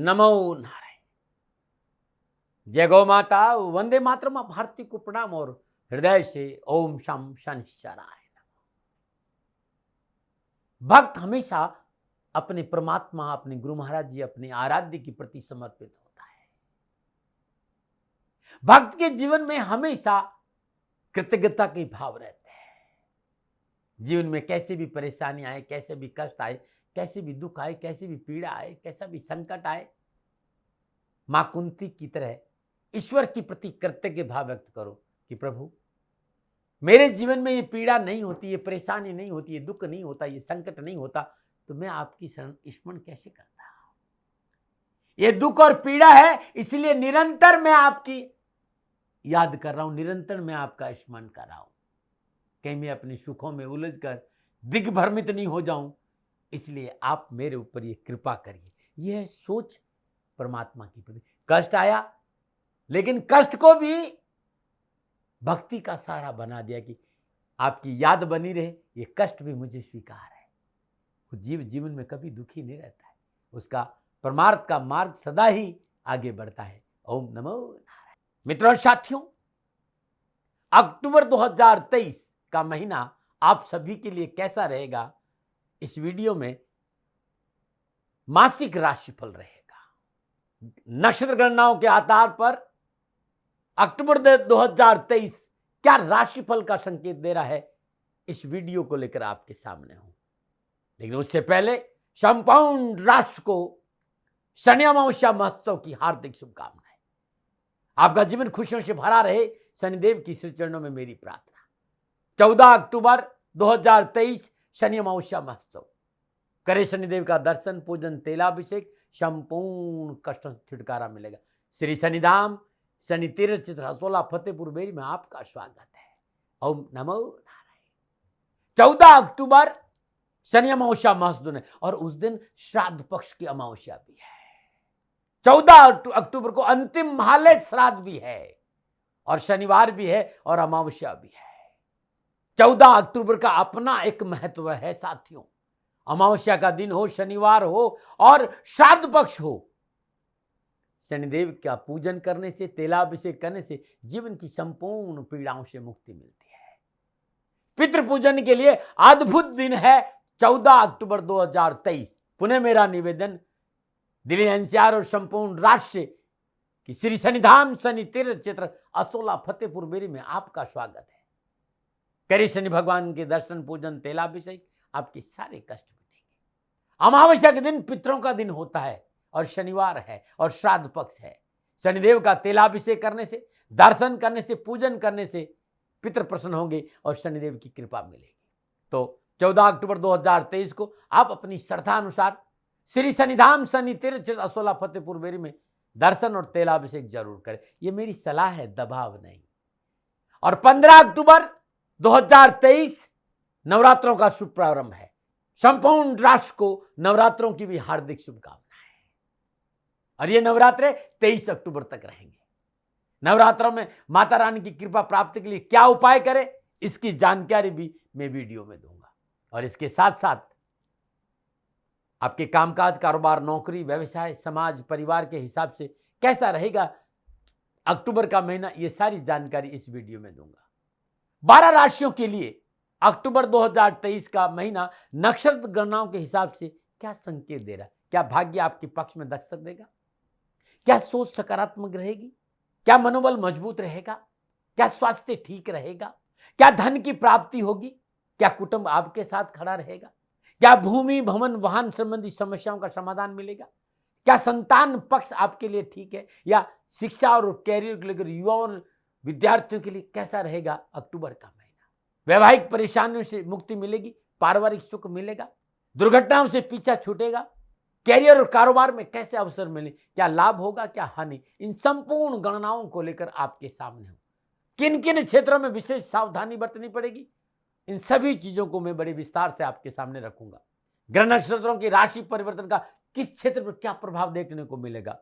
नमो नारायण। जय गौ माता, वंदे मातरम। भारती को प्रणाम और हृदय से ओम शम शनिश्चराय। भक्त हमेशा अपने परमात्मा, अपने गुरु महाराज जी, अपने आराध्य के प्रति समर्पित होता है। भक्त के जीवन में हमेशा कृतज्ञता के भाव रहते हैं। जीवन में कैसे भी परेशानी आए, कैसे भी कष्ट आए, कैसे भी दुख आए, कैसे भी पीड़ा आए, कैसा भी संकट आए, मां कुंती की तरह ईश्वर के प्रति कृतज्ञ भाव व्यक्त करो कि प्रभु मेरे जीवन में ये पीड़ा नहीं होती, ये परेशानी नहीं होती, ये दुख नहीं होता, ये संकट नहीं होता, तो मैं आपकी शरण स्मरण कैसे करता। ये दुख और पीड़ा है, इसलिए निरंतर मैं आपकी याद कर रहा हूं, निरंतर मैं आपका स्मरण कर रहा हूं। कहीं मैं अपने सुखों में उलझ कर दिग्भ्रमित नहीं हो जाऊं, इसलिए आप मेरे ऊपर ये कृपा करिए। यह सोच परमात्मा की प्रति। कष्ट आया, लेकिन कष्ट को भी भक्ति का सहारा बना दिया कि आपकी याद बनी रहे, ये कष्ट भी मुझे स्वीकार है। वो जीवन में कभी दुखी नहीं रहता है, उसका परमार्थ का मार्ग सदा ही आगे बढ़ता है। ओम नमो नारायण। मित्रों और साथियों, अक्टूबर 2023 का महीना आप सभी के लिए कैसा रहेगा, इस वीडियो में मासिक राशिफल रहेगा। नक्षत्र गणनाओं के आधार पर अक्टूबर 2023 क्या राशिफल का संकेत दे रहा है, इस वीडियो को लेकर आपके सामने हूं। लेकिन उससे पहले संपूर्ण राष्ट्र को शनि अमावस्या महोत्सव की हार्दिक शुभकामनाएं। आपका जीवन खुशियों से भरा रहे, शनिदेव की श्री चरणों में मेरी प्रार्थना। 14 अक्टूबर 2023 शनि अमावस्या महोत्सव। करे शनिदेव का दर्शन, पूजन, तेलाभिषेक, संपूर्ण कष्टों से छुटकारा मिलेगा। श्री शनिधाम शनि तीर्थ चित्र हसोला फतेहपुर बेरी में आपका स्वागत है। ओम नमो नारायण। 14 अक्टूबर शनि अमावस्या महोत्सव है और उस दिन श्राद्ध पक्ष की अमावस्या भी है। 14 अक्टूबर को अंतिम महालय श्राद्ध भी है और शनिवार भी है और अमावस्या भी है। 14 अक्टूबर का अपना एक महत्व है साथियों। अमावस्या का दिन हो, शनिवार हो और श्राद्ध पक्ष हो, शनिदेव का पूजन करने से, तेलाभिषेक करने से जीवन की संपूर्ण पीड़ाओं से मुक्ति मिलती है। पितृ पूजन के लिए अद्भुत दिन है 14 अक्टूबर 2023। पुनः मेरा निवेदन दिल्ली एनसीआर और संपूर्ण राष्ट्र की श्री शनिधाम शनि तीर्थ क्षेत्र असोला फतेहपुर बेरी में आपका स्वागत है। करे शनि भगवान के दर्शन, पूजन, तेलाभिषेक, आपके सारे कष्ट मिटेंगे। अमावस्या के दिन पितरों का दिन होता है और शनिवार है और श्राद्ध पक्ष है। शनिदेव का तेलाभिषेक करने से, दर्शन करने से, पूजन करने से पितृ प्रसन्न होंगे और शनिदेव की कृपा मिलेगी। तो 14 अक्टूबर 2023 को आप अपनी श्रद्धा अनुसार श्री शनिधाम शनि तीर्थ असोला फतेहपुर बेरी में दर्शन और तेलाभिषेक जरूर करें। यह मेरी सलाह है, दबाव नहीं। और 15 अक्टूबर 2023 नवरात्रों का शुभ प्रारंभ है। संपूर्ण राष्ट्र को नवरात्रों की भी हार्दिक शुभकामनाएं। और ये नवरात्रे 23 अक्टूबर तक रहेंगे। नवरात्रों में माता रानी की कृपा प्राप्ति के लिए क्या उपाय करें, इसकी जानकारी भी मैं वीडियो में दूंगा। और इसके साथ साथ आपके कामकाज, कारोबार, नौकरी, व्यवसाय, समाज, परिवार के हिसाब से कैसा रहेगा अक्टूबर का महीना, ये सारी जानकारी इस वीडियो में दूंगा। 12 राशियों के लिए अक्टूबर 2023 का महीना नक्षत्र गणनाओं के हिसाब से क्या संकेत दे रहा है। क्या भाग्य आपके पक्ष में दस्तक देगा? क्या सोच सकारात्मक रहेगी? क्या मनोबल मजबूत रहेगा? क्या स्वास्थ्य ठीक रहेगा? क्या धन की प्राप्ति होगी? क्या कुटुंब आपके साथ खड़ा रहेगा? क्या भूमि, भवन, वाहन संबंधी समस्याओं का समाधान मिलेगा? क्या संतान पक्ष आपके लिए ठीक है? या शिक्षा और कैरियर को लेकर युवाओं, विद्यार्थियों के लिए कैसा रहेगा अक्टूबर का महीना? वैवाहिक परेशानियों से मुक्ति मिलेगी? पारिवारिक सुख मिलेगा? दुर्घटनाओं से पीछा छूटेगा? कैरियर और कारोबार में कैसे अवसर मिले? क्या लाभ होगा, क्या हानि? इन संपूर्ण गणनाओं को लेकर आपके सामने हूं। किन किन क्षेत्रों में विशेष सावधानी बरतनी पड़ेगी, इन सभी चीजों को मैं बड़े विस्तार से आपके सामने रखूंगा। ग्रह नक्षत्रों की राशि परिवर्तन का किस क्षेत्र पर क्या प्रभाव देखने को मिलेगा,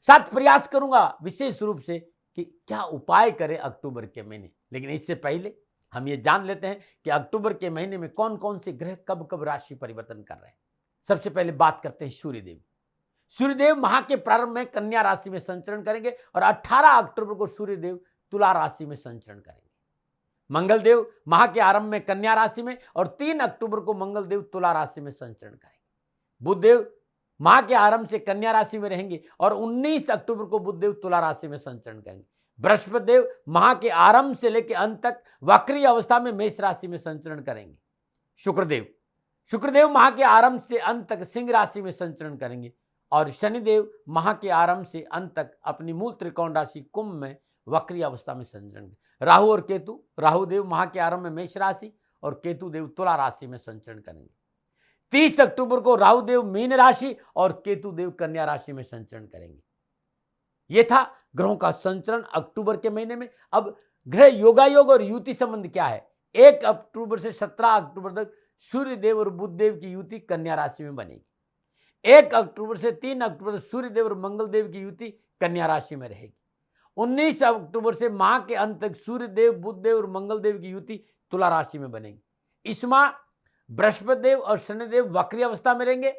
साथ प्रयास करूंगा विशेष रूप से कि क्या उपाय करें अक्टूबर के महीने। लेकिन इससे पहले हम ये जान लेते हैं कि अक्टूबर के महीने में कौन कौन से ग्रह कब कब राशि परिवर्तन कर रहे हैं। सबसे पहले बात करते हैं सूर्यदेव। सूर्यदेव माह के प्रारंभ में कन्या राशि में संचरण करेंगे और 18 अक्टूबर को सूर्यदेव तुला राशि में संचरण करेंगे। मंगलदेव माह के आरंभ में कन्या राशि में और 3 अक्टूबर को मंगलदेव तुला राशि में संचरण करेंगे। बुधदेव माह के आरंभ से कन्या राशि में रहेंगे और 19 अक्टूबर को बुधदेव तुला राशि में संचरण करेंगे। बृहस्पति देव माह के आरंभ से लेकर अंत तक वक्री अवस्था में मेष राशि में संचरण करेंगे। शुक्रदेव माह के आरंभ से अंत तक सिंह राशि में संचरण करेंगे और शनिदेव माह के आरंभ से अंत तक अपनी मूल त्रिकोण राशि कुंभ में वक्री अवस्था में संचरण करेंगे। राहु और केतु, राहुदेव माह के आरंभ में मेष राशि और केतु देव तुला राशि में संचरण करेंगे। 30 अक्टूबर को राहुदेव मीन राशि और केतु देव कन्या राशि में संचरण करेंगे। यह था ग्रहों का संचरण अक्टूबर के महीने में। अब ग्रह योगायोग और युति संबंध क्या है? 1 अक्टूबर से 17 अक्टूबर तक सूर्यदेव और बुधदेव की युति कन्या राशि में बनेगी। 1 अक्टूबर से 3 अक्टूबर तक सूर्यदेव और मंगलदेव की युति कन्या राशि में रहेगी। 19 अक्टूबर से माह के अंत तक सूर्यदेव, बुधदेव और मंगलदेव की युति तुला राशि में बनेगी। इस माह बृहस्पति देव और शनिदेव वक्री अवस्था में रहेंगे।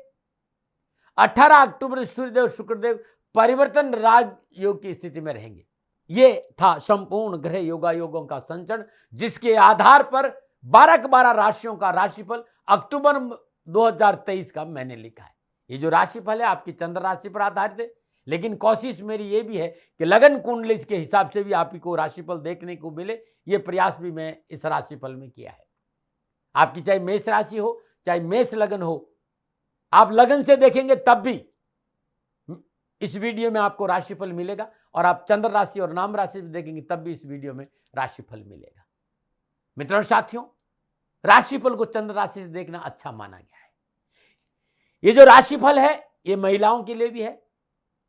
18 अक्टूबर से सूर्यदेव और शुक्रदेव परिवर्तन राज योग की स्थिति में रहेंगे। यह था संपूर्ण ग्रह योगायोगों का संचरण, जिसके आधार पर 12 के 12 राशियों का राशिफल अक्टूबर 2023 का मैंने लिखा है। ये जो राशिफल है आपकी चंद्र राशि पर आधारित है, लेकिन कोशिश मेरी ये भी है कि लगन कुंडली के हिसाब से भी आपको राशिफल देखने को मिले। ये प्रयास भी मैं इस राशिफल में किया है। आपकी चाहे मेष राशि हो चाहे मेष लगन हो, आप लगन से देखेंगे तब भी इस वीडियो में आपको राशिफल मिलेगा, और आप चंद्र राशि और नाम राशि से देखेंगे तब भी इस वीडियो में राशिफल मिलेगा। मित्रों साथियों, राशिफल को चंद्र राशि से देखना अच्छा माना गया है। ये जो राशिफल है ये महिलाओं के लिए भी है,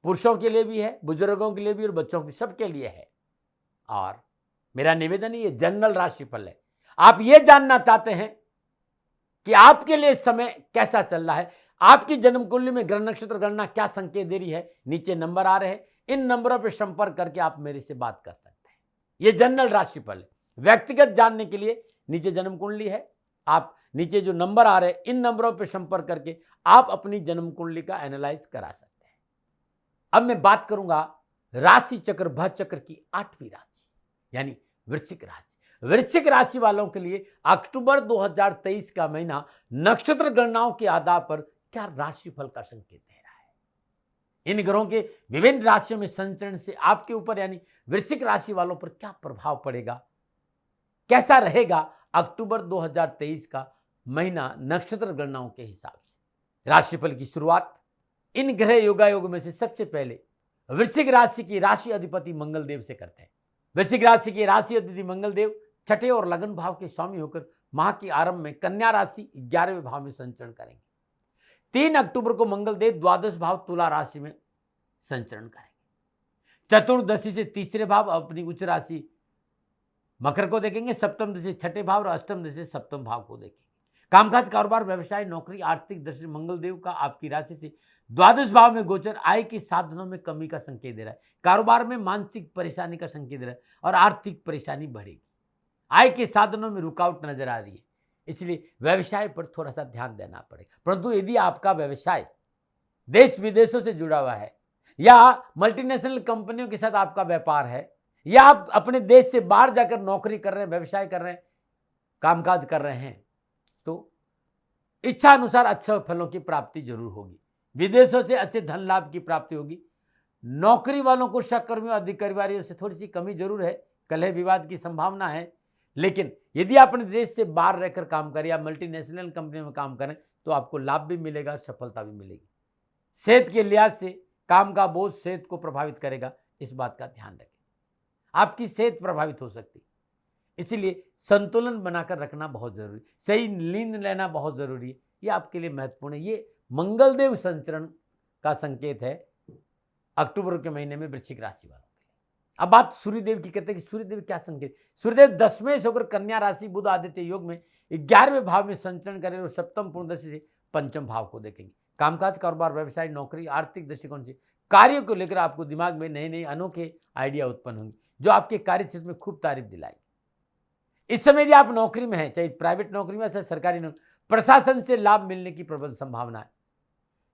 पुरुषों के लिए भी है, बुजुर्गों के लिए भी और बच्चों के सबके लिए है। और मेरा निवेदन है, ये जनरल राशिफल है। आप ये जानना चाहते हैं कि आपके लिए समय कैसा चल रहा है, आपकी जन्म कुंडली में ग्रह नक्षत्र गणना क्या संकेत दे रही है, नीचे नंबर आ रहे हैं। इन नंबरों पर संपर्क करके आप मेरे से बात कर सकते हैं। ये जनरल राशिफल है। व्यक्तिगत जानने के लिए नीचे जन्म कुंडली है, आप नीचे जो नंबर आ रहे हैं इन नंबरों पर संपर्क करके आप अपनी जन्म कुंडली का एनालाइज करा सकते हैं। अब मैं बात करूंगा राशि चक्र भव चक्र की 8वीं राशि यानी वृश्चिक राशि। वृश्चिक राशि वालों के लिए अक्टूबर 2023 का महीना नक्षत्र गणनाओं के आधार पर क्या राशिफल का संकेत दे रहा है, इन ग्रहों के विभिन्न राशियों में संचरण से आपके ऊपर यानी वृश्चिक राशि वालों पर क्या प्रभाव पड़ेगा, कैसा रहेगा अक्टूबर 2023 का महीना नक्षत्र गणनाओं के हिसाब से। राशिफल की शुरुआत इन ग्रह योगायोग में से सबसे पहले वृश्चिक राशि की राशि अधिपति मंगलदेव से करते हैं। वृश्चिक राशि के राशि अधिपति मंगलदेव छठे और लगन भाव के स्वामी होकर माह के आरंभ में कन्या राशि 11वें भाव में संचरण करेंगे। 3 अक्टूबर को मंगलदेव द्वादश भाव तुला राशि में संचरण करेंगे। चतुर्दशी से तीसरे भाव अपनी उच्च राशि मकर को देखेंगे। सप्तम दशा छठे भाव और अष्टम दशा सप्तम भाव को देखेंगे। कामकाज, कारोबार, व्यवसाय, नौकरी, आर्थिक दृष्टि मंगलदेव का आपकी राशि से द्वादश भाव में गोचर आय के साधनों में कमी का संकेत दे रहा है। कारोबार में मानसिक परेशानी का संकेत दे रहा है और आर्थिक परेशानी बढ़ेगी। आय के साधनों में रुकावट नजर आ रही है, इसलिए व्यवसाय पर थोड़ा सा ध्यान देना पड़ेगा। परंतु यदि आपका व्यवसाय देश विदेशों से जुड़ा हुआ है या मल्टीनेशनल कंपनियों के साथ आपका व्यापार है या आप अपने देश से बाहर जाकर नौकरी कर रहे हैं, व्यवसाय कर रहे हैं, कामकाज कर रहे हैं, तो इच्छा अनुसार अच्छे फलों की प्राप्ति जरूर होगी। विदेशों से अच्छे धन लाभ की प्राप्ति होगी। नौकरी वालों को सहकर्मियों अधिकारियों से थोड़ी सी कमी जरूर है, कलह विवाद की संभावना है। लेकिन यदि आप अपने देश से बाहर रहकर काम करें या मल्टीनेशनल कंपनी में काम करें तो आपको लाभ भी मिलेगा, सफलता भी मिलेगी। सेहत के लिहाज से काम का बोझ सेहत को प्रभावित करेगा, इस बात का ध्यान रखें। आपकी सेहत प्रभावित हो सकती है, इसलिए संतुलन बनाकर रखना बहुत जरूरी, सही नींद लेना बहुत जरूरी है। ये आपके लिए महत्वपूर्ण है। ये मंगलदेव संचरण का संकेत है अक्टूबर के महीने में वृश्चिक राशि वालों के लिए। अब बात सूर्यदेव की करते हैं कि सूर्यदेव क्या संकेत। सूर्यदेव 10वें से होकर कन्या राशि बुध आदित्य योग में 11वें भाव में संचरण करेंगे और सप्तम पूर्णदशा से पंचम भाव को देखेंगे। कामकाज, कारोबार, व्यवसाय, नौकरी, आर्थिक दृष्टिकोण से कार्यों को लेकर आपको दिमाग में नए नए अनोखे आइडिया उत्पन्न होंगे जो आपके कार्य क्षेत्र में खूब तारीफ दिलाएंगे। इस समय यदि आप नौकरी में हैं, चाहे प्राइवेट नौकरी में चाहे सरकारी नौकरी, प्रशासन से लाभ मिलने की प्रबल संभावना है।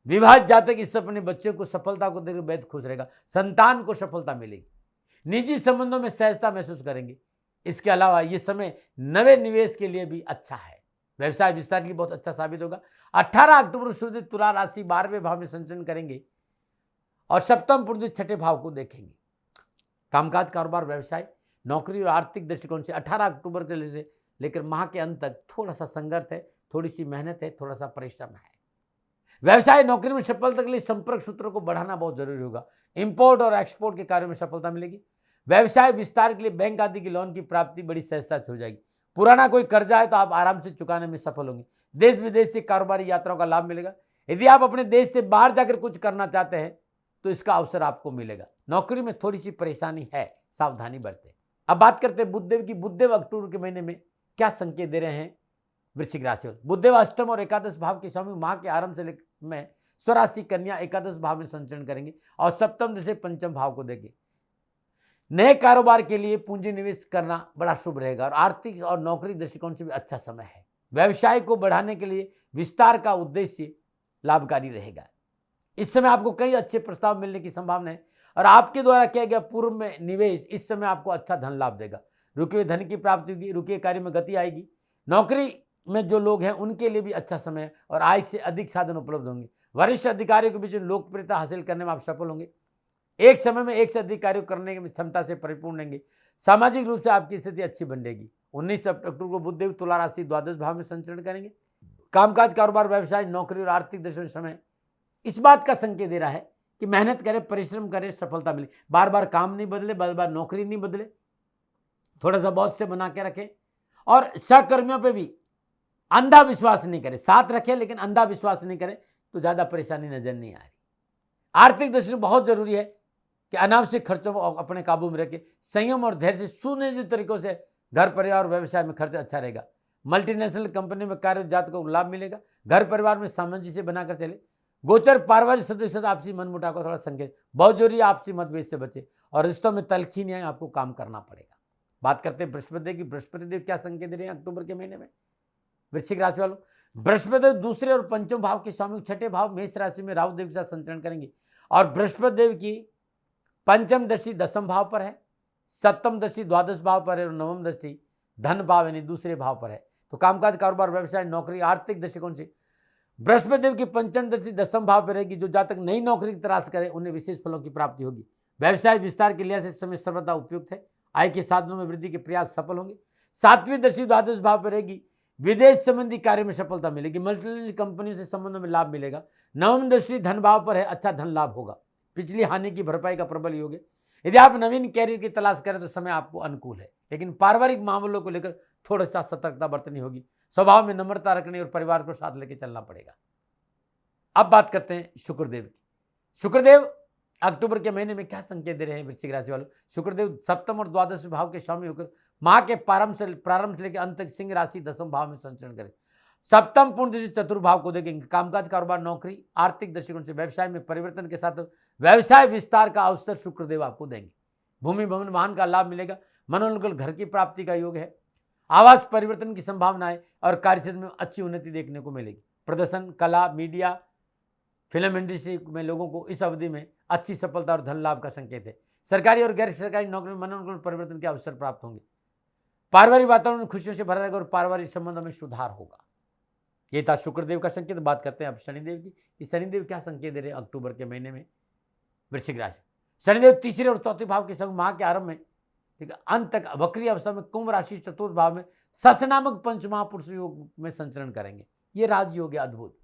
विवाहित जातक इस अपने बच्चे को सफलता को देखकर बेहद खुश रहेगा, संतान को सफलता मिलेगी, निजी संबंधों में सहजता महसूस करेंगे। इसके अलावा ये समय नए निवेश के लिए भी अच्छा है, व्यवसाय विस्तार के लिए बहुत अच्छा साबित होगा। 18 अक्टूबर सूर्य तुला राशि 12वें भाव में संचरण करेंगे और सप्तम पूर्व छठे भाव को देखेंगे। कामकाज, कारोबार, व्यवसाय, नौकरी और आर्थिक दृष्टिकोण से 18 अक्टूबर के लिए लेकर माह के अंत तक थोड़ा सा संघर्ष है, थोड़ी सी मेहनत है, थोड़ा सा परिश्रम है। व्यवसाय नौकरी में सफलता के लिए संपर्क सूत्रों को बढ़ाना बहुत जरूरी होगा। इंपोर्ट और एक्सपोर्ट के कार्यों में सफलता मिलेगी। व्यवसाय विस्तार के लिए बैंक आदि की लोन की प्राप्ति बड़ी सहजता से हो जाएगी। पुराना कोई कर्जा है तो आप आराम से चुकाने में सफल होंगे। देश विदेश से कारोबारी यात्राओं का लाभ मिलेगा। यदि आप अपने देश से बाहर जाकर कुछ करना चाहते हैं तो इसका अवसर आपको मिलेगा। नौकरी में थोड़ी सी परेशानी है, सावधानी बरतें। अब बात करते हैं बुधदेव की। बुधदेव अक्टूबर के महीने में क्या संकेत दे रहे हैं वृश्चिक राशि वाले। बुधदेव अष्टम और एकादश भाव के स्वामी माह के आरंभ से में स्वराशि कन्या एकादश भाव में संचरण करेंगे और सप्तम से पंचम भाव को देंगे। नए कारोबार के लिए पूंजी निवेश करना बड़ा शुभ रहेगा और आर्थिक और नौकरी दृष्टिकोण से भी अच्छा समय है। व्यवसाय को बढ़ाने के लिए विस्तार का उद्देश्य लाभकारी रहेगा। इस समय आपको कई अच्छे प्रस्ताव मिलने की संभावना है और आपके द्वारा किया गया पूर्व में निवेश इस समय आपको अच्छा धन लाभ देगा। रुके हुए धन की प्राप्ति होगी, रुके कार्य में गति आएगी। नौकरी में जो लोग हैं उनके लिए भी अच्छा समय है और आय से अधिक साधन उपलब्ध होंगे। वरिष्ठ अधिकारियों के बीच लोकप्रियता हासिल करने में आप सफल होंगे। एक समय में एक से अधिक कार्य करने की क्षमता से परिपूर्ण रहेंगे। सामाजिक रूप से आपकी स्थिति अच्छी बन रहेगी। 19 अक्टूबर को बुधदेव तुला राशि द्वादश भाव में संचरण करेंगे। कामकाज, कारोबार, व्यवसाय, नौकरी और आर्थिक दृष्टि समय इस बात का संकेत दे रहा है कि मेहनत करें, परिश्रम करें, सफलता मिले। बार बार काम नहीं बदले, बार बार नौकरी नहीं बदले, थोड़ा सा बहुत से बना के रखें और सहकर्मियों पे भी अंधा विश्वास नहीं करें। साथ रखें लेकिन अंधा विश्वास नहीं करें तो ज्यादा परेशानी नजर नहीं आ रही। आर्थिक दृष्टि बहुत जरूरी है कि अनावश्यक खर्चों को अपने काबू में रखें। संयम और धैर्य से सुनियोजित तरीकों से घर, परिवार और व्यवसाय में खर्च अच्छा रहेगा। मल्टीनेशनल कंपनी में कार्यरत को लाभ मिलेगा। घर परिवार में सामंजस्य बनाकर चले। गोचर पारिवारिक सदस्य आपसी मनमुटाव का थोड़ा संकेत बहुत जरूरी है। आपसी मतभेद से बचे और रिश्तों में तलखी नहीं, आपको काम करना पड़ेगा। बात करते हैं बृहस्पति की। बृहस्पति देव क्या संकेत दे रहे हैं अक्टूबर के महीने में वृश्चिक राशि वालों। बृहस्पति देव दूसरे और पंचम भाव के स्वामी छठे भाव मेष राशि में राहु देव के साथ संचरण करेंगे और बृहस्पति देव की पंचम दृष्टि दसम भाव पर है, सप्तम दृष्टि द्वादश भाव पर है और नवम दृष्टि धन भाव यानी दूसरे भाव पर है। तो कामकाज, कारोबार, व्यवसाय, नौकरी, आर्थिक दृष्टिकोण से बृहस्पति देव की पंचम दृष्टि दसम भाव पर रहेगी। जो जातक नई नौकरी की तलाश करे उन्हें विशेष फलों की प्राप्ति होगी। व्यवसाय विस्तार के लिहाज से समय सर्वदा उपयुक्त है। आय के साधनों में वृद्धि के प्रयास सफल होंगे। सातवीं दृष्टि द्वादश भाव पर रहेगी। विदेश संबंधी कार्य में सफलता मिलेगी। मल्टीनेशनल कंपनियों से संबंधों में लाभ मिलेगा। नवम दृष्टि धन भाव पर है, अच्छा धन लाभ होगा। पिछली हानि की भरपाई का प्रबल योग है। यदि आप नवीन कैरियर की तलाश करें तो समय आपको अनुकूल है, लेकिन पारिवारिक मामलों को लेकर थोड़ा सा सतर्कता बरतनी होगी। स्वभाव में नम्रता रखनी और परिवार को साथ लेकर चलना पड़ेगा। अब बात करते हैं शुक्रदेव की। शुक्रदेव अक्टूबर के महीने में क्या संकेत दे रहे हैं वृश्चिक राशि वालों। शुक्रदेव सप्तम और द्वादश भाव के स्वामी होकर माह के प्रारंभ से लेकर अंत तक सिंह राशि दसम भाव में संचरण करें। सप्तम पूर्ण दृष्टि चतुर्भाव को देखेंगे। कामकाज, कारोबार, नौकरी, आर्थिक दृष्टिकोण से व्यवसाय में परिवर्तन के साथ व्यवसाय विस्तार का अवसर शुक्रदेव आपको देंगे। भूमि, भवन, वाहन का लाभ मिलेगा। मनोनुकूल घर की प्राप्ति का योग है। आवास परिवर्तन की संभावना है और कार्यक्षेत्र में अच्छी उन्नति देखने को मिलेगी। प्रदर्शन, कला, मीडिया, फिल्म इंडस्ट्री में लोगों को इस अवधि में अच्छी सफलता और धन लाभ का संकेत है। सरकारी और गैर सरकारी नौकरी में मनोनुकूल परिवर्तन के अवसर प्राप्त होंगे। पारिवारिक वातावरण खुशियों से भरा रहेगा और पारिवारिक संबंधों में सुधार होगा। ये था शुक्रदेव का संकेत। बात करते हैं अब शनिदेव की कि शनिदेव क्या संकेत दे रहे हैं अक्टूबर के महीने में वृश्चिक राशि। शनिदेव तीसरे और चौथे भाव के संग माह के आरंभ में ठीक है अंत तक वक्री अवस्था में कुंभ राशि चतुर्थ भाव में सस नामक पंच महापुरुष योग में संचरण करेंगे। ये राजयोग है अद्भुत।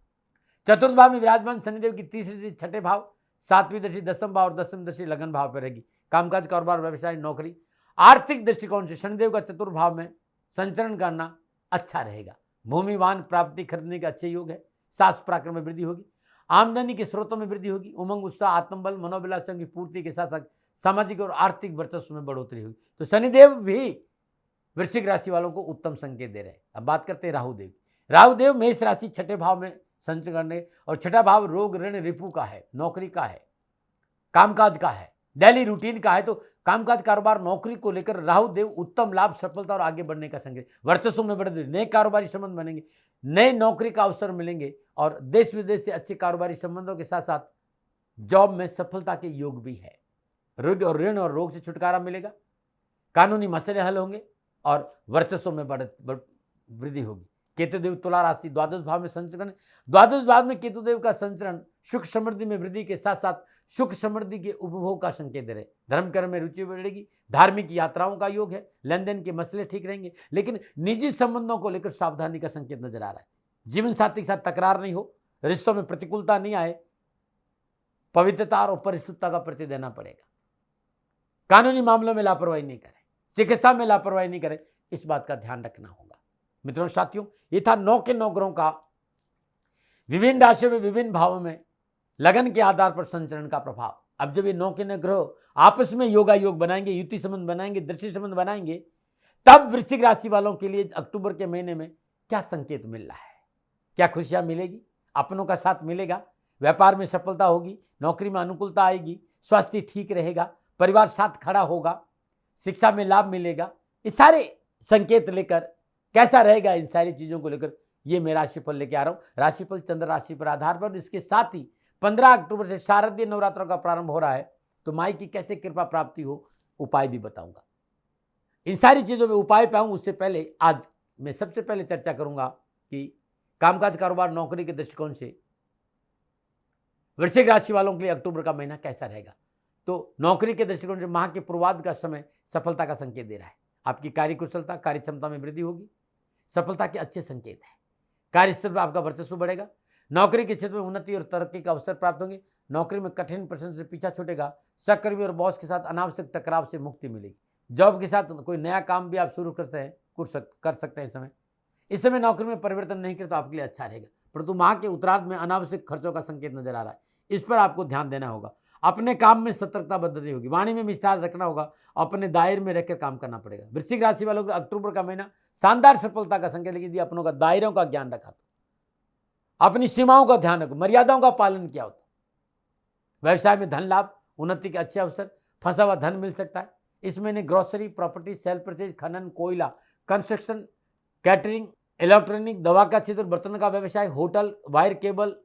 चतुर्थ भाव में विराजमान शनिदेव की तीसरी दृष्टि छठे भाव, सातवीं दृष्टि दसम भाव और दसम दृष्टि लगन भाव पर रहेगी। कामकाज, कारोबार, व्यवसाय, नौकरी, आर्थिक दृष्टिकोण से शनिदेव का चतुर्थ भाव में संचरण करना अच्छा रहेगा। भूमि, वाहन प्राप्ति खरीदने के अच्छे योग है। साहस पराक्रम में वृद्धि होगी। आमदनी के स्रोतों में वृद्धि होगी। उमंग, उत्साह, आत्मबल, मनोविलासों की पूर्ति के साथ साथ सामाजिक और आर्थिक वर्चस्व में बढ़ोतरी होगी। तो शनिदेव भी वृश्चिक राशि वालों को उत्तम संकेत दे रहे हैं। अब बात करते हैं राहुदेव। राहुदेव मेष राशि छठे भाव में संचरण करने और छठा भाव रोग, ऋण, रिपु का है, नौकरी का है, कामकाज का है, डेली रूटीन का है तो कामकाज कारोबार नौकरी को लेकर राहु देव उत्तम लाभ सफलता और आगे बढ़ने का संकेत, वर्चस्व में बढ़े, नए कारोबारी संबंध बनेंगे, नए नौकरी का अवसर मिलेंगे और देश विदेश से अच्छे कारोबारी संबंधों के साथ साथ जॉब में सफलता के योग भी है। रोग और ऋण और रोग से छुटकारा मिलेगा, कानूनी मसले हल होंगे और वर्चस्व में वृद्धि होगी। केतुदेव तुला राशि द्वादश भाव में संचरण, द्वादश भाव में केतुदेव का संचरण सुख समृद्धि में वृद्धि के साथ साथ सुख समृद्धि के उपभोग का संकेत दे रहे। धर्म कर्म में रुचि बढ़ेगी, धार्मिक यात्राओं का योग है, लेन देन के मसले ठीक रहेंगे, लेकिन निजी संबंधों को लेकर सावधानी का संकेत नजर आ रहा है। जीवन साथी के साथ तकरार नहीं हो, रिश्तों में प्रतिकूलता नहीं आए, पवित्रता और परिशुद्धता का परिचय देना पड़ेगा। कानूनी मामलों में लापरवाही नहीं करें, चिकित्सा में लापरवाही नहीं करें, इस बात का ध्यान रखना होगा। मित्रों साथियों, ये था 9 के 9 ग्रहों का विभिन्न राशियों में विभिन्न भावों में लगन के आधार पर संचरण का प्रभाव। अब जब ये 9 के 9 ग्रह आपस में योगा योग बनाएंगे, युति संबंध बनाएंगे, दृष्टि संबंध बनाएंगे, तब वृश्चिक राशि वालों के लिए अक्टूबर के महीने में क्या संकेत मिल रहा है, क्या खुशियां मिलेगी, अपनों का साथ मिलेगा, व्यापार में सफलता होगी, नौकरी में अनुकूलता आएगी, स्वास्थ्य ठीक रहेगा, परिवार साथ खड़ा होगा, शिक्षा में लाभ मिलेगा, ये सारे संकेत लेकर कैसा रहेगा, इन सारी चीजों को लेकर ये मैं राशिफल लेके आ रहा हूं। राशिफल चंद्र राशि पर आधार पर, इसके साथ ही 15 अक्टूबर से शारदीय नवरात्रों का प्रारंभ हो रहा है, तो माई की कैसे कृपा प्राप्ति हो, उपाय भी बताऊंगा। इन सारी चीजों में उपाय पाऊं उससे पहले आज मैं सबसे पहले चर्चा करूंगा कि कामकाज कारोबार नौकरी के दृष्टिकोण से वृश्चिक राशि वालों के लिए अक्टूबर का महीना कैसा रहेगा। तो नौकरी के दृष्टिकोण से माह के पूर्वार्ध का समय सफलता का संकेत दे रहा है। आपकी कार्य कुशलता, कार्य क्षमता में वृद्धि होगी, सफलता के अच्छे संकेत है। कार्यस्थल पर आपका वर्चस्व बढ़ेगा, नौकरी के क्षेत्र में उन्नति और तरक्की का अवसर प्राप्त होंगे, नौकरी में कठिन प्रश्न से पीछा छूटेगा, सहकर्मी और बॉस के साथ अनावश्यक टकराव से मुक्ति मिलेगी। जॉब के साथ कोई नया काम भी आप शुरू करते हैं कर सकते हैं। इस समय नौकरी में परिवर्तन नहीं करे तो आपके लिए अच्छा रहेगा, परंतु माह के उत्तरार्ध में अनावश्यक खर्चों का संकेत नजर आ रहा है, इस पर आपको ध्यान देना होगा। अपने काम में सतर्कता बरतनी होगी, वाणी में मिष्ठास रखना होगा, अपने दायरे में रहकर काम करना पड़ेगा। वृश्चिक राशि वालों को अक्टूबर का महीना शानदार सफलता का संकेत, लेकिन यदि अपनों का दायरों का ज्ञान रखा तो, अपनी सीमाओं का ध्यान रखो, मर्यादाओं का पालन किया होता, व्यवसाय में धन लाभ, उन्नति के अच्छे अवसर, फंसा हुआ धन मिल सकता है। इस महीने ग्रोसरी, प्रॉपर्टी, सेल परचेज, खनन, कोयला, कंस्ट्रक्शन, कैटरिंग, इलेक्ट्रॉनिक, दवा का क्षेत्र, बर्तन का व्यवसाय, होटल, वायर केबल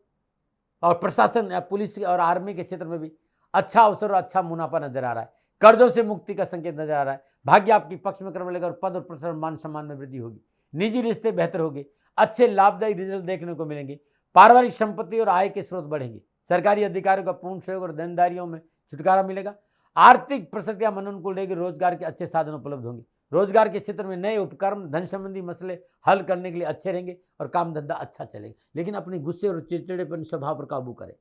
और प्रशासन या पुलिस और आर्मी के क्षेत्र में भी अच्छा अवसर और अच्छा मुनाफा नजर आ रहा है। कर्जों से मुक्ति का संकेत नजर आ रहा है। भाग्य आपकी पक्ष में करने लगेगा और पद और प्रतिष्ठा, मान सम्मान में वृद्धि होगी। निजी रिश्ते बेहतर होंगे, अच्छे लाभदायी रिजल्ट देखने को मिलेंगे। पारिवारिक संपत्ति और आय के स्रोत बढ़ेंगे। सरकारी अधिकारियों का पूर्ण सहयोग और देनदारियों में छुटकारा मिलेगा। आर्थिक परिस्थितियां मन अनुकूल रहेगी, रोजगार के अच्छे साधन उपलब्ध होंगे। रोजगार के क्षेत्र में नए उपकरण, धन संबंधी मसले हल करने के लिए अच्छे रहेंगे और काम धंधा अच्छा चलेगा। लेकिन अपने गुस्से और चिड़चिड़ेपन स्वभाव पर काबू करें,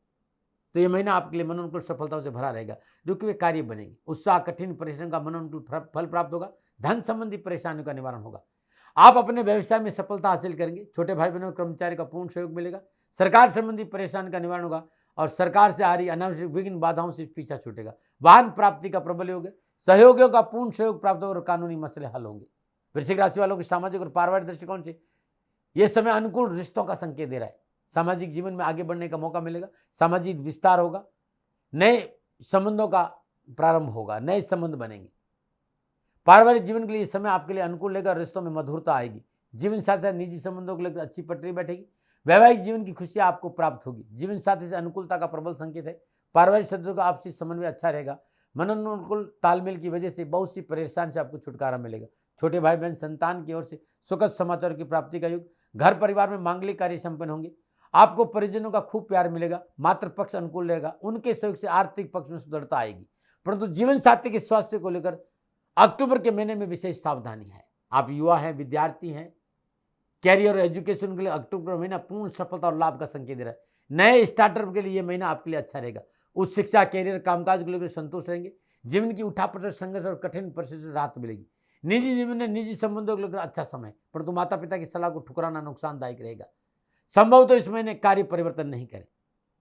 तो ये महीना आपके लिए मनोनुकूल सफलताओं से भरा रहेगा। रुके हुए कार्य बनेंगे, उत्साह, कठिन परिश्रम का मनोनुकूल फल प्राप्त होगा। धन संबंधी परेशानियों का निवारण होगा। आप अपने व्यवसाय में सफलता हासिल करेंगे। छोटे भाई बहनों कर्मचारी का पूर्ण सहयोग मिलेगा। सरकार संबंधी परेशानी का निवारण होगा और सरकार से आ रही अनावश्यक विघ्न बाधाओं से पीछा छूटेगा। वाहन प्राप्ति का प्रबल योग है। सहयोगियों का पूर्ण सहयोग प्राप्त होगा और कानूनी मसले हल होंगे। वृश्चिक राशि वालों के सामाजिक और पारिवारिक दृष्टिकोण से यह समय अनुकूल रिश्तों का संकेत दे रहा है। सामाजिक जीवन में आगे बढ़ने का मौका मिलेगा। सामाजिक विस्तार होगा, नए संबंधों का प्रारंभ होगा, नए संबंध बनेंगे। पारिवारिक जीवन के लिए समय आपके लिए अनुकूल रहेगा, रिश्तों में मधुरता आएगी। जीवन साथी से निजी संबंधों को लेकर अच्छी पटरी बैठेगी। वैवाहिक जीवन की खुशियां आपको प्राप्त होगी। जीवन साथी से अनुकूलता का प्रबल संकेत है। पारिवारिक सदस्यों का आपसी समन्वय अच्छा रहेगा। मनोनुकूल तालमेल की वजह से बहुत सी परेशानी से आपको छुटकारा मिलेगा। छोटे भाई बहन संतान की ओर से सुखद समाचार की प्राप्ति का युग। घर परिवार में मांगलिक कार्य संपन्न होंगे। आपको परिजनों का खूब प्यार मिलेगा। मातृ पक्ष अनुकूल रहेगा। उनके सहयोग से आर्थिक पक्ष में सुदृढ़ता आएगी। परंतु जीवन साथी के स्वास्थ्य को लेकर अक्टूबर के महीने में विशेष सावधानी है। आप युवा हैं, विद्यार्थी हैं, कैरियर और एजुकेशन के लिए अक्टूबर महीना पूर्ण सफलता और लाभ का संकेत दे रहा है। नए स्टार्टअप के लिए यह महीना आपके लिए अच्छा रहेगा। उच्च शिक्षा, कैरियर, कामकाज को लेकर संतुष्ट रहेंगे। जीवन की उठापटक, संघर्ष और कठिन परिस्थिति से राहत मिलेगी। निजी जीवन में निजी संबंधों को लेकर अच्छा समय, परंतु माता पिता की सलाह को ठुकराना नुकसानदायक रहेगा। संभव तो इस महीने कार्य परिवर्तन नहीं करें।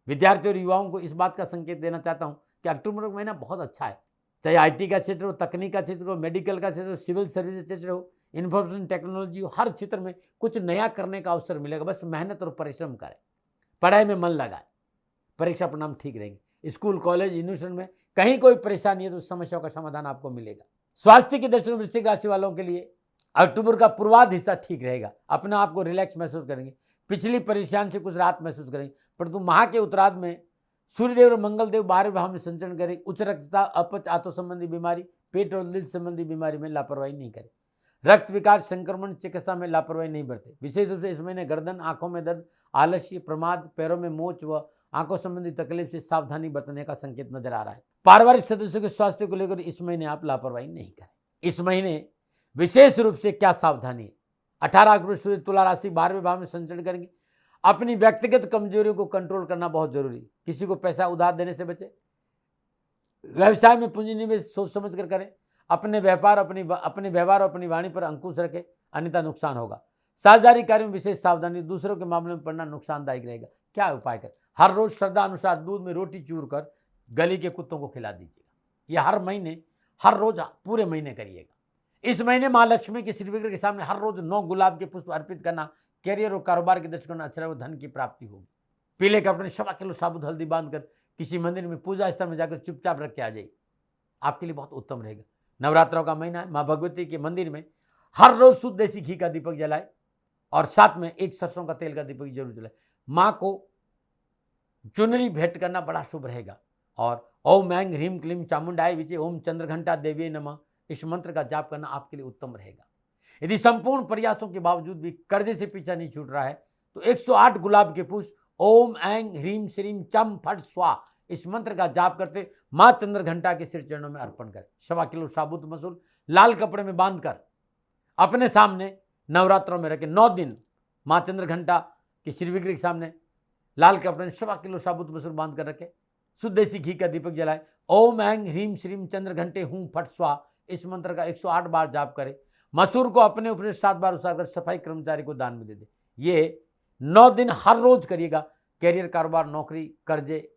विद्यार्थियों और युवाओं को इस बात का संकेत देना चाहता हूं कि अक्टूबर का महीना बहुत अच्छा है। चाहे आईटी का क्षेत्र हो, तकनीक का क्षेत्र हो, मेडिकल का क्षेत्र हो, सिविल सर्विस क्षेत्र हो, इन्फॉर्मेशन टेक्नोलॉजी हो, हर क्षेत्र में कुछ नया करने का अवसर मिलेगा। बस मेहनत और परिश्रम करें, पढ़ाई में मन लगाए, परीक्षा परिणाम ठीक रहेंगे। स्कूल, कॉलेज, यूनिवर्सिटी में कहीं कोई परेशानी है तो उस समस्याओं का समाधान आपको मिलेगा। स्वास्थ्य की दृष्टि से वृश्चिक राशि वालों के लिए अक्टूबर का पूर्वाध हिस्सा ठीक रहेगा। अपने आप को रिलैक्स महसूस करेंगे। पिछली परेशानी से कुछ राहत महसूस करेंगे, परंतु माह के उत्तरार्ध में सूर्यदेव और मंगलदेव 12वें भाव में संचरण करें। उच्च रक्तचाप, अपच, आंतों संबंधी बीमारी, पेट और दिल संबंधी बीमारी में लापरवाही नहीं करें। रक्त विकार, संक्रमण, चिकित्सा में लापरवाही नहीं बरते। विशेष रूप से इस महीने गर्दन, आंखों में दर्द, आलस्य, प्रमाद, पैरों में मोच व आंखों संबंधी तकलीफ से सावधानी बरतने का संकेत नजर आ रहा है। पारिवारिक सदस्यों के स्वास्थ्य को लेकर इस महीने आप लापरवाही नहीं करें। इस महीने विशेष रूप से क्या सावधानी है? 18 अक्टूबर सूर्य तुला राशि 12वें भाव में संचरण करेंगे। अपनी व्यक्तिगत कमजोरियों को कंट्रोल करना बहुत जरूरी है। किसी को पैसा उधार देने से बचे। व्यवसाय में पूंजी निवेश सोच समझ कर करें। अपने व्यवहार और अपनी वाणी पर अंकुश रखें, अन्यथा नुकसान होगा। साझेदारी कार्य में विशेष सावधानी, दूसरों के मामले में पड़ना नुकसानदायक रहेगा। क्या उपाय करें? हर रोज श्रद्धा अनुसार दूध में रोटी चूर कर गली के कुत्तों को खिला दीजिएगा। यह हर रोज पूरे महीने करिएगा। इस महीने मां लक्ष्मी के श्री विग्रह के सामने हर रोज 9 गुलाब के पुष्प अर्पित करना कैरियर और कारोबार के दृष्टिकोण अच्छा रहेगा। धन की प्राप्ति होगी। पीले कपड़े 1.25 किलो साबुत हल्दी बांधकर किसी मंदिर में पूजा स्थल में जाकर चुपचाप रख के आ जाइए, आपके लिए बहुत उत्तम रहेगा। नवरात्रों का महीना है। मां भगवती के मंदिर में हर रोज शुद्ध देसी घी का दीपक जलाए और साथ में एक सरसों का तेल का दीपक जरूर जलाए। मां को चुनरी भेंट करना बड़ा शुभ रहेगा। और ओम ऐं ह्रीं क्लीं चामुंडाय विचे ओम चंद्रघंटा देवी नमः, इस मंत्र का जाप करना आपके लिए उत्तम रहेगा। यदि संपूर्ण प्रयासों के बावजूद भी कर्जे से पीछा नहीं छूट रहा है तो 108 गुलाब के पुष्प ओम ऐं ह्रीं श्रीं चम फट स्वा, इस मंत्र का जाप करते मां चंद्रघंटा के सिर चरणों में अर्पण करें। 1.25 किलो साबुत मसूर लाल कपड़े में बांधकर अपने सामने नवरात्रों में रखें। 9 दिन मां चंद्रघंटा के श्री विग्रह के सामने लाल कपड़े में 1.25 किलो साबुत मसूर बांध कर रखें। शुद्ध देसी घी का दीपक जलाए। ओम ऐं ह्रीं श्रीं चंद्रघंटे हूं फट स्वा, इस मंत्र का 108 बार जाप करें। मसूर को अपने ऊपर 7 बार उतारकर सफाई कर्मचारी को दान में दे दे। ये 9 दिन हर रोज करिएगा। कैरियर, कारोबार, नौकरी, कर्जे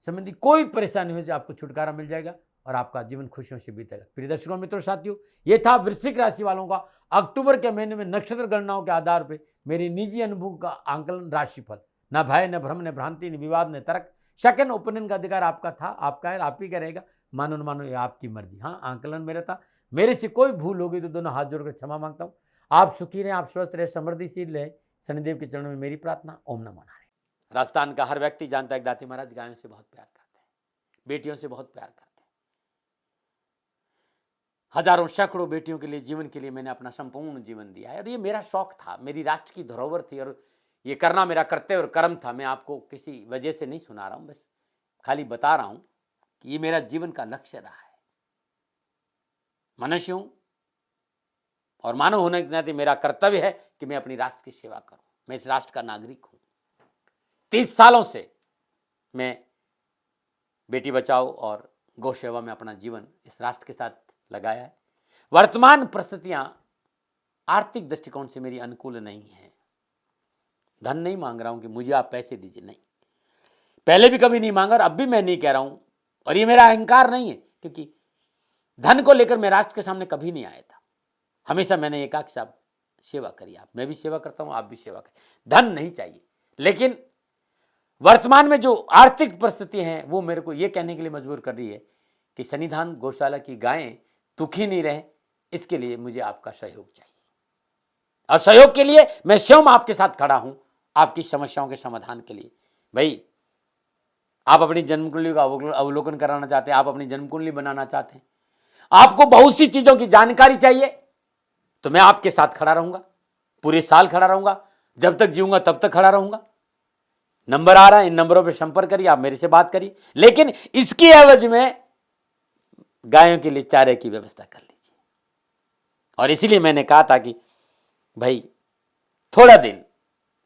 संबंधी कोई परेशानी हो जाए आपको छुटकारा मिल जाएगा और आपका जीवन खुशियों से बीतेगा। प्रिय दर्शकों, मित्रों, साथियों, ये था वृश्चिक राशि वालों का अक्टूबर के महीने में नक्षत्र गणनाओं के आधार पर मेरी निजी अनुभव का आंकलन, राशिफल। न भय, न भ्रम, न भ्रांति, न विवाद, न तर्क, शक, ओपिनियन का अधिकार आपका था, आपका है, आप ही का रहेगा। मानो न मानो, ये आपकी मर्जी। हाँ, आंकलन मेरा था। मेरे से कोई भूल होगी तो दोनों हाथ जोड़कर क्षमा मांगता हूँ। आप सुखी रहें, आप स्वस्थ रहे, समृद्धिशील रहे, शनिदेव के चरणों में मेरी प्रार्थना। ओम नमो नारायण। राजस्थान का हर व्यक्ति जानता है कि दाती महाराज गायों से बहुत प्यार करते हैं, बेटियों से बहुत प्यार करते हैं। हजारों सैकड़ों बेटियों के लिए, जीवन के लिए मैंने अपना संपूर्ण जीवन दिया है और ये मेरा शौक था, मेरी राष्ट्र की धरोहर थी और ये करना मेरा कर्तव्य और कर्म था। मैं आपको किसी वजह से नहीं सुना रहा हूं, बस खाली बता रहा हूं कि ये मेरा जीवन का लक्ष्य रहा है। मनुष्य हूं और मानव होने के नाते मेरा कर्तव्य है कि मैं अपनी राष्ट्र की सेवा करूं। मैं इस राष्ट्र का नागरिक हूं। 30 सालों से मैं बेटी बचाओ और गौ सेवा में अपना जीवन इस राष्ट्र के साथ लगाया है। वर्तमान परिस्थितियां आर्थिक दृष्टिकोण से मेरी अनुकूल नहीं है। धन नहीं मांग रहा हूं कि मुझे आप पैसे दीजिए, नहीं, पहले भी कभी नहीं मांगा और अब भी मैं नहीं कह रहा हूं। और ये मेरा अहंकार नहीं है, क्योंकि धन को लेकर मैं राष्ट्र के सामने कभी नहीं आया था। हमेशा मैंने ये कहा कि साहब सेवा करिए, आप, मैं भी सेवा करता हूं, आप भी सेवा करिए। धन नहीं चाहिए, लेकिन वर्तमान में जो आर्थिक परिस्थिति हैं वो मेरे को ये कहने के लिए मजबूर कर रही है कि सन्निधान गौशाला की गायें दुखी नहीं रहे, इसके लिए मुझे आपका सहयोग चाहिए। और सहयोग के लिए मैं स्वयं आपके साथ खड़ा हूं, आपकी समस्याओं के समाधान के लिए। भाई, आप अपनी जन्म कुंडली का अवलोकन कराना चाहते हैं, आप अपनी जन्म कुंडली बनाना चाहते हैं, आपको बहुत सी चीजों की जानकारी चाहिए, तो मैं आपके साथ खड़ा रहूंगा, पूरे साल खड़ा रहूंगा, जब तक जीऊंगा तब तक खड़ा रहूंगा। नंबर आ रहा है, इन नंबरों पर संपर्क करिए, आप मेरे से बात करिए, लेकिन इसकी एवज में गायों के लिए चारे की व्यवस्था कर लीजिए। और इसीलिए मैंने कहा था कि भाई थोड़ा दिन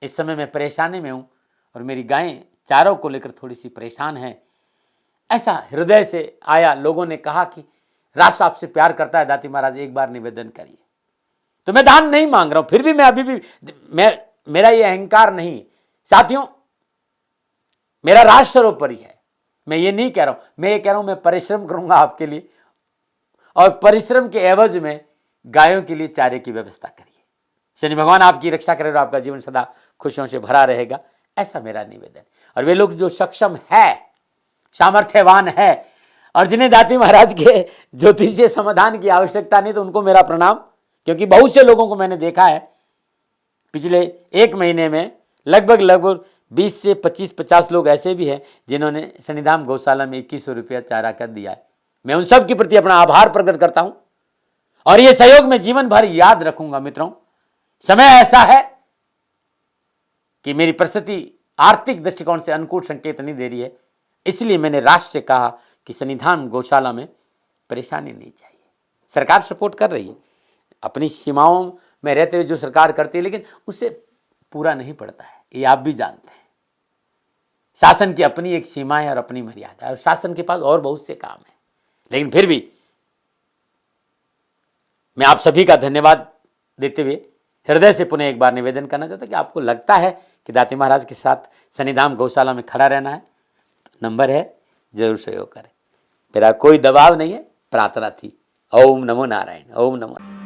इस समय मैं परेशानी में हूं और मेरी गायें चारों को लेकर थोड़ी सी परेशान हैं। ऐसा हृदय से आया, लोगों ने कहा कि राष्ट्र आपसे प्यार करता है दाती महाराज, एक बार निवेदन करिए। तो मैं दान नहीं मांग रहा हूं, फिर भी मैं अभी भी मेरा ये अहंकार नहीं। साथियों, मेरा राष्ट्र सर्वोपरि है। मैं ये नहीं कह रहा हूं, मैं ये कह रहा हूं मैं परिश्रम करूंगा आपके लिए, और परिश्रम के एवज में गायों के लिए चारे की व्यवस्था करिए। शनि भगवान आपकी रक्षा करे और आपका जीवन सदा खुशियों से भरा रहेगा, ऐसा मेरा निवेदन। और वे लोग जो सक्षम है सामर्थ्यवान है और जिन्हें दाती महाराज के ज्योतिषीय समाधान की आवश्यकता नहीं, तो उनको मेरा प्रणाम। क्योंकि बहुत से लोगों को मैंने देखा है पिछले एक महीने में लगभग 20 से 25-50 लोग ऐसे भी हैं जिन्होंने शनिधाम गौशाला में 2100 रुपया चारा कर दिया है। मैं उन सब के प्रति अपना आभार प्रकट करता हूं और यह सहयोग मैं जीवन भर याद रखूंगा। मित्रों, समय ऐसा है कि मेरी परिस्थिति आर्थिक दृष्टिकोण से अनुकूल संकेत नहीं दे रही है, इसलिए मैंने राष्ट्र से कहा कि शनिधाम गौशाला में परेशानी नहीं चाहिए। सरकार सपोर्ट कर रही है, अपनी सीमाओं में रहते हुए जो सरकार करती है, लेकिन उससे पूरा नहीं पड़ता है, ये आप भी जानते हैं। शासन की अपनी एक सीमा है और अपनी मर्यादा है और शासन के पास और बहुत से काम है। लेकिन फिर भी मैं आप सभी का धन्यवाद देते हुए हृदय से पुनः एक बार निवेदन करना चाहता हूं कि आपको लगता है कि दाती महाराज के साथ शनिधाम गौशाला में खड़ा रहना है, तो नंबर है, जरूर सहयोग करें। मेरा कोई दबाव नहीं है, प्रार्थना थी। ओम नमो नारायण। ओम नमो।